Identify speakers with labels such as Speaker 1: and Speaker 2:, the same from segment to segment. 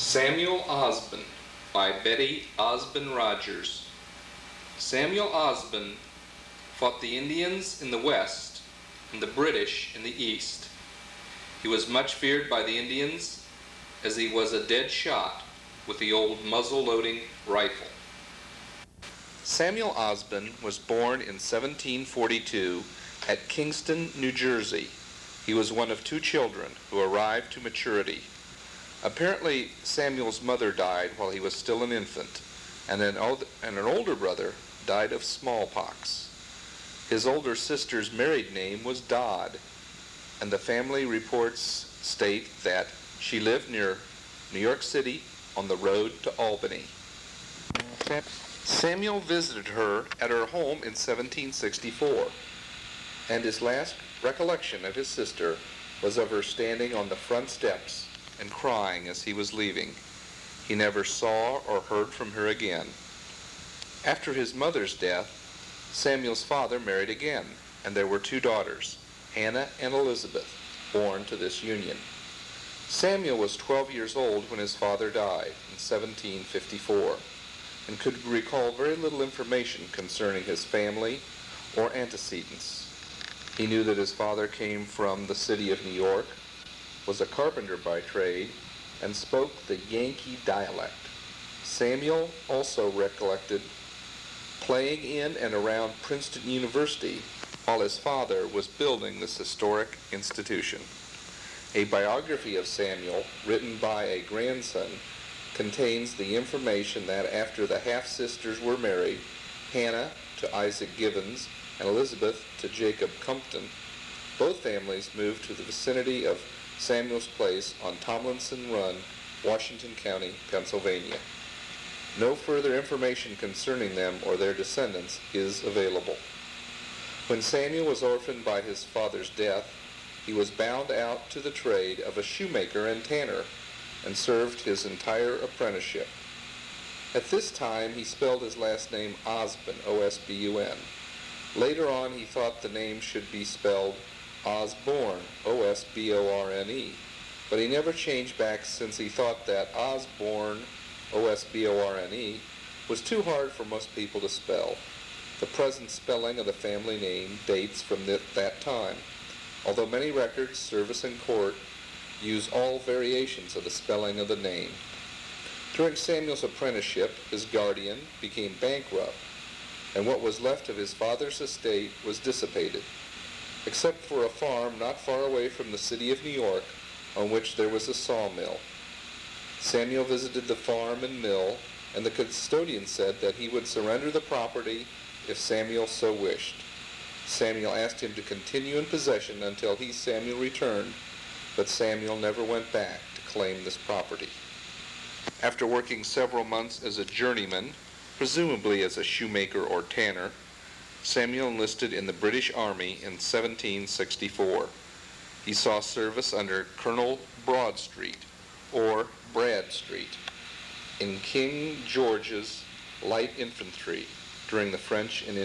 Speaker 1: Samuel Osbun by Betty Osbun Rogers. Samuel Osbun fought the Indians in the west and the British in the east. He was much feared by the Indians as he was a dead shot with the old muzzle-loading rifle. Samuel Osbun was born in 1742 at Kingston, New Jersey. He was one of two children who arrived to maturity. Apparently, Samuel's mother died while he was still an infant, and an older brother died of smallpox. His older sister's married name was Dodd, and the family reports state that she lived near New York City on the road to Albany. Samuel visited her at her home in 1764, and his last recollection of his sister was of her standing on the front steps and crying as he was leaving. He never saw or heard from her again. After his mother's death, Samuel's father married again, and there were two daughters, Hannah and Elizabeth, born to this union. Samuel was 12 years old when his father died in 1754, and could recall very little information concerning his family or antecedents. He knew that his father came from the city of New York, was a carpenter by trade, and spoke the Yankee dialect. Samuel also recollected playing in and around Princeton University while his father was building this historic institution. A biography of Samuel, written by a grandson, contains the information that after the half-sisters were married, Hannah to Isaac Gibbons and Elizabeth to Jacob Compton, both families moved to the vicinity of Samuel's place on Tomlinson Run, Washington County, Pennsylvania. No further information concerning them or their descendants is available. When Samuel was orphaned by his father's death, he was bound out to the trade of a shoemaker and tanner and served his entire apprenticeship. At this time, he spelled his last name Osbun, O-S-B-U-N. Later on, he thought the name should be spelled Osborne, O-S-B-O-R-N-E, but he never changed back since he thought that Osborne, O-S-B-O-R-N-E, was too hard for most people to spell. The present spelling of the family name dates from that time, although many records, service, and court use all variations of the spelling of the name. During Samuel's apprenticeship, his guardian became bankrupt, and what was left of his father's estate was dissipated, except for a farm not far away from the city of New York on which there was a sawmill. Samuel visited the farm and mill, and the custodian said that he would surrender the property if Samuel so wished. Samuel asked him to continue in possession until he, Samuel, returned, but Samuel never went back to claim this property. After working several months as a journeyman, presumably as a shoemaker or tanner, Samuel enlisted in the British Army in 1764. He saw service under Colonel Broadstreet, or Bradstreet, in King George's light infantry during the French and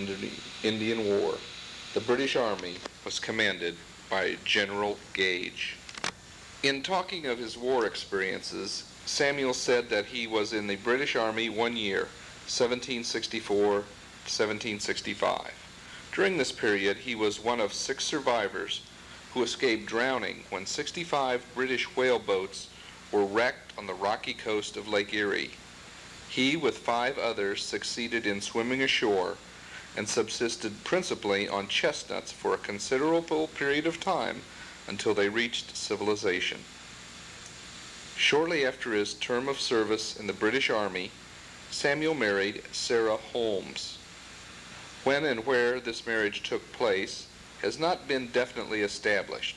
Speaker 1: Indian War. The British Army was commanded by General Gage. In talking of his war experiences, Samuel said that he was in the British Army 1 year, 1764 1765. During this period, he was one of 6 survivors who escaped drowning when 65 British whale boats were wrecked on the rocky coast of Lake Erie. He, with 5 others, succeeded in swimming ashore and subsisted principally on chestnuts for a considerable period of time until they reached civilization. Shortly after his term of service in the British Army, Samuel married Sarah Holmes. When and where this marriage took place has not been definitely established,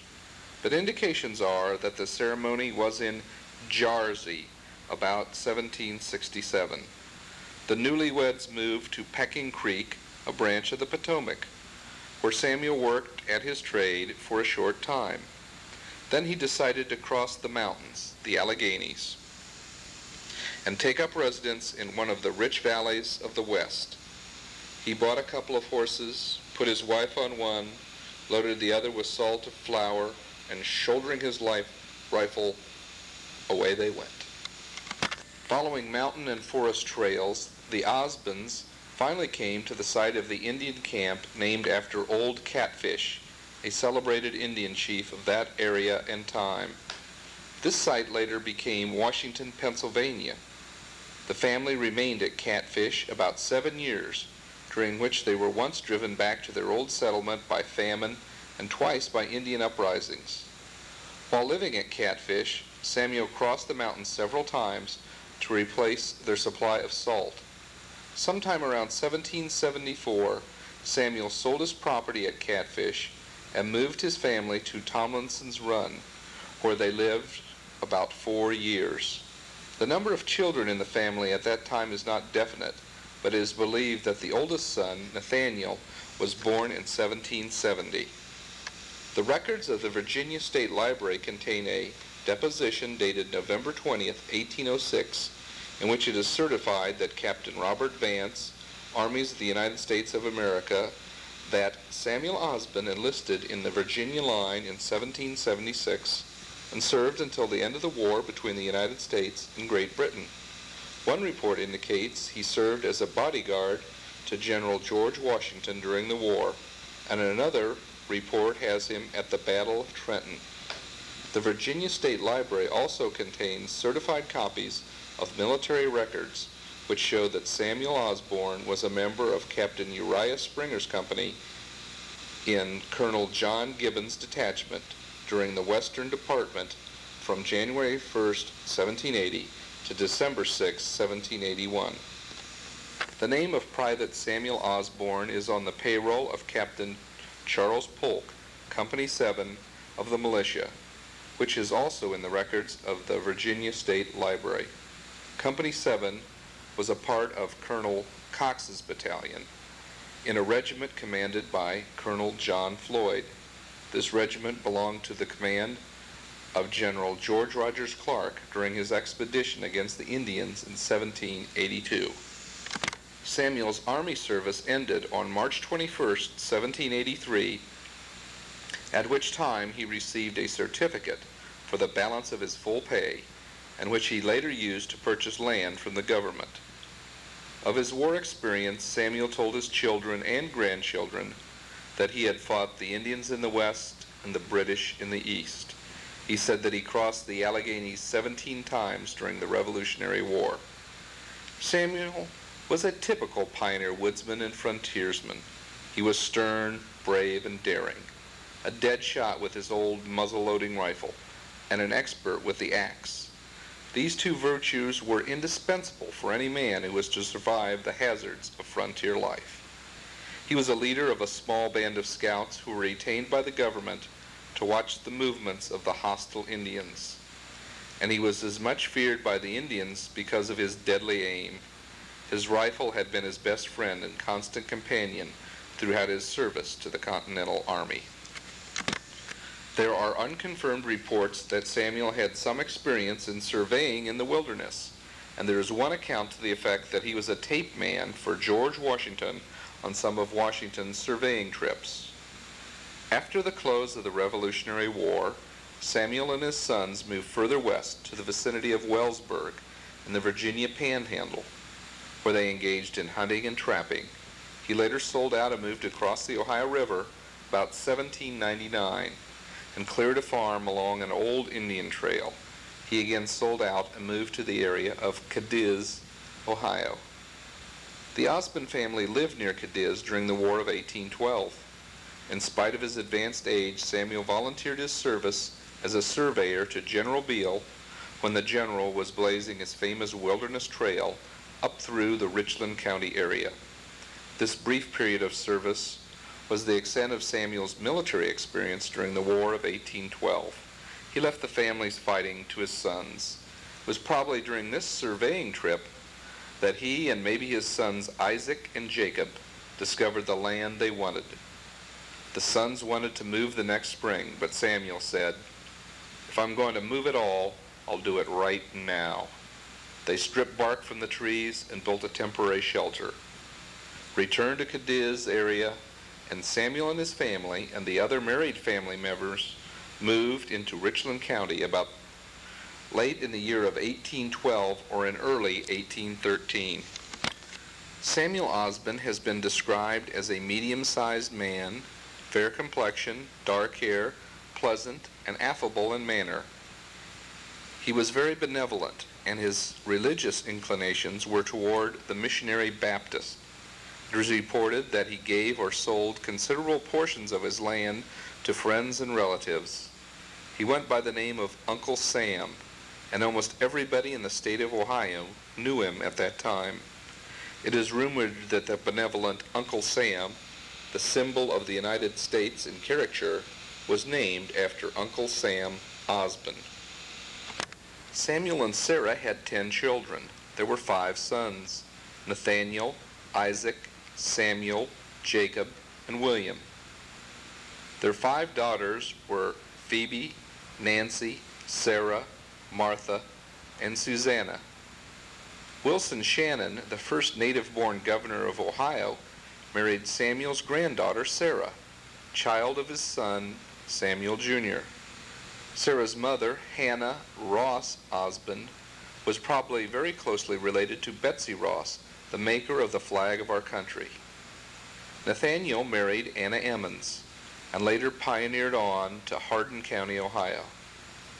Speaker 1: but indications are that the ceremony was in Jersey about 1767. The newlyweds moved to Pecking Creek, a branch of the Potomac, where Samuel worked at his trade for a short time. Then he decided to cross the mountains, the Alleghenies, and take up residence in one of the rich valleys of the West. He bought a couple of horses, put his wife on one, loaded the other with salt and flour, and shouldering his rifle, away they went. Following mountain and forest trails, the Osbuns finally came to the site of the Indian camp named after Old Catfish, a celebrated Indian chief of that area and time. This site later became Washington, Pennsylvania. The family remained at Catfish about 7 years, during which they were once driven back to their old settlement by famine and twice by Indian uprisings. While living at Catfish, Samuel crossed the mountains several times to replace their supply of salt. Sometime around 1774, Samuel sold his property at Catfish and moved his family to Tomlinson's Run, where they lived about 4 years. The number of children in the family at that time is not definite, but it is believed that the oldest son, Nathaniel, was born in 1770. The records of the Virginia State Library contain a deposition dated November 20th, 1806, in which it is certified that Captain Robert Vance, Armies of the United States of America, that Samuel Osbun enlisted in the Virginia line in 1776 and served until the end of the war between the United States and Great Britain. One report indicates he served as a bodyguard to General George Washington during the war, and another report has him at the Battle of Trenton. The Virginia State Library also contains certified copies of military records which show that Samuel Osborne was a member of Captain Uriah Springer's company in Colonel John Gibbon's detachment during the Western Department from January 1st, 1780 to December 6, 1781. The name of Private Samuel Osborne is on the payroll of Captain Charles Polk, Company 7 of the militia, which is also in the records of the Virginia State Library. Company 7 was a part of Colonel Cox's battalion in a regiment commanded by Colonel John Floyd. This regiment belonged to the command of General George Rogers Clark during his expedition against the Indians in 1782. Samuel's army service ended on March 21st, 1783, at which time he received a certificate for the balance of his full pay, and which he later used to purchase land from the government. Of his war experience, Samuel told his children and grandchildren that he had fought the Indians in the West and the British in the East. He said that he crossed the Alleghenies 17 times during the Revolutionary War. Samuel was a typical pioneer woodsman and frontiersman. He was stern, brave, and daring, a dead shot with his old muzzle-loading rifle, and an expert with the axe. These two virtues were indispensable for any man who was to survive the hazards of frontier life. He was a leader of a small band of scouts who were retained by the government to watch the movements of the hostile Indians, and he was as much feared by the Indians because of his deadly aim. His rifle had been his best friend and constant companion throughout his service to the Continental Army. There are unconfirmed reports that Samuel had some experience in surveying in the wilderness, and there is one account to the effect that he was a tape man for George Washington on some of Washington's surveying trips. After the close of the Revolutionary War, Samuel and his sons moved further west to the vicinity of Wellsburg in the Virginia Panhandle, where they engaged in hunting and trapping. He later sold out and moved across the Ohio River about 1799 and cleared a farm along an old Indian trail. He again sold out and moved to the area of Cadiz, Ohio. The Osbun family lived near Cadiz during the War of 1812. In spite of his advanced age, Samuel volunteered his service as a surveyor to General Beale when the general was blazing his famous wilderness trail up through the Richland County area. This brief period of service was the extent of Samuel's military experience during the War of 1812. He left the families fighting to his sons. It was probably during this surveying trip that he and maybe his sons Isaac and Jacob discovered the land they wanted. The sons wanted to move the next spring, but Samuel said, "If I'm going to move at all, I'll do it right now." They stripped bark from the trees and built a temporary shelter, returned to Cadiz area, and Samuel and his family and the other married family members moved into Richland County about late in the year of 1812 or in early 1813. Samuel Osbun has been described as a medium-sized man, fair complexion, dark hair, pleasant, and affable in manner. He was very benevolent, and his religious inclinations were toward the missionary Baptist. It was reported that he gave or sold considerable portions of his land to friends and relatives. He went by the name of Uncle Sam, and almost everybody in the state of Ohio knew him at that time. It is rumored that the benevolent Uncle Sam, the symbol of the United States in caricature, was named after Uncle Sam Osbun. Samuel and Sarah had 10 children. There were 5 sons: Nathaniel, Isaac, Samuel, Jacob, and William. Their 5 daughters were Phoebe, Nancy, Sarah, Martha, and Susanna. Wilson Shannon, the first native-born governor of Ohio, married Samuel's granddaughter Sarah, child of his son Samuel Jr. Sarah's mother, Hannah Ross Osbun, was probably very closely related to Betsy Ross, the maker of the flag of our country. Nathaniel married Anna Emmons, and later pioneered on to Hardin County, Ohio.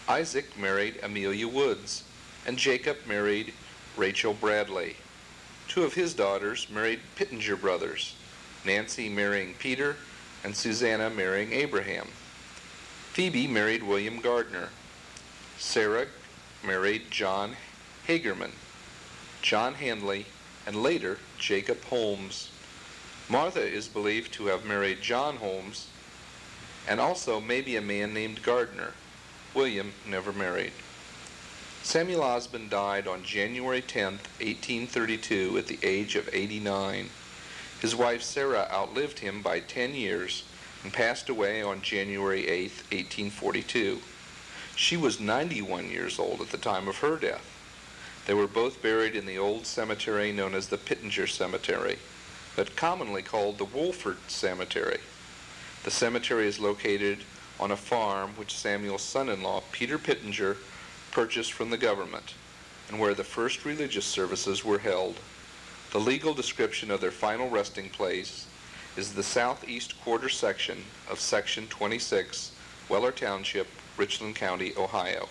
Speaker 1: Isaac married Amelia Woods, and Jacob married Rachel Bradley. 2 of his daughters married Pittenger brothers, Nancy marrying Peter, and Susanna marrying Abraham. Phoebe married William Gardner. Sarah married John Hagerman, John Handley, and later Jacob Holmes. Martha is believed to have married John Holmes, and also maybe a man named Gardner. William never married. Samuel Osbun died on January 10, 1832, at the age of 89. His wife Sarah outlived him by 10 years and passed away on January 8, 1842. She was 91 years old at the time of her death. They were both buried in the old cemetery known as the Pittenger Cemetery, but commonly called the Wolford Cemetery. The cemetery is located on a farm which Samuel's son-in-law, Peter Pittenger, purchased from the government, and where the first religious services were held. The legal description of their final resting place is the southeast quarter section of Section 26, Weller Township, Richland County, Ohio.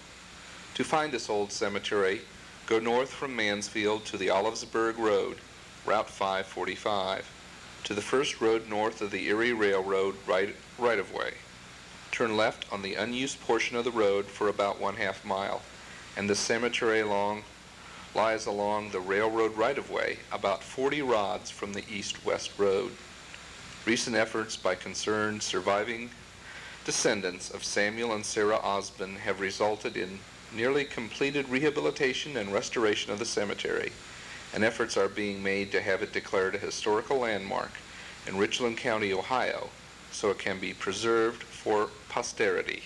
Speaker 1: To find this old cemetery, go north from Mansfield to the Olivesburg Road, Route 545, to the first road north of the Erie Railroad right-of-way. Turn left on the unused portion of the road for about 1/2 mile, and the cemetery lies along the railroad right-of-way about 40 rods from the east-west road. Recent efforts by concerned surviving descendants of Samuel and Sarah Osbun have resulted in nearly completed rehabilitation and restoration of the cemetery, and efforts are being made to have it declared a historical landmark in Richland County, Ohio, so it can be preserved for posterity.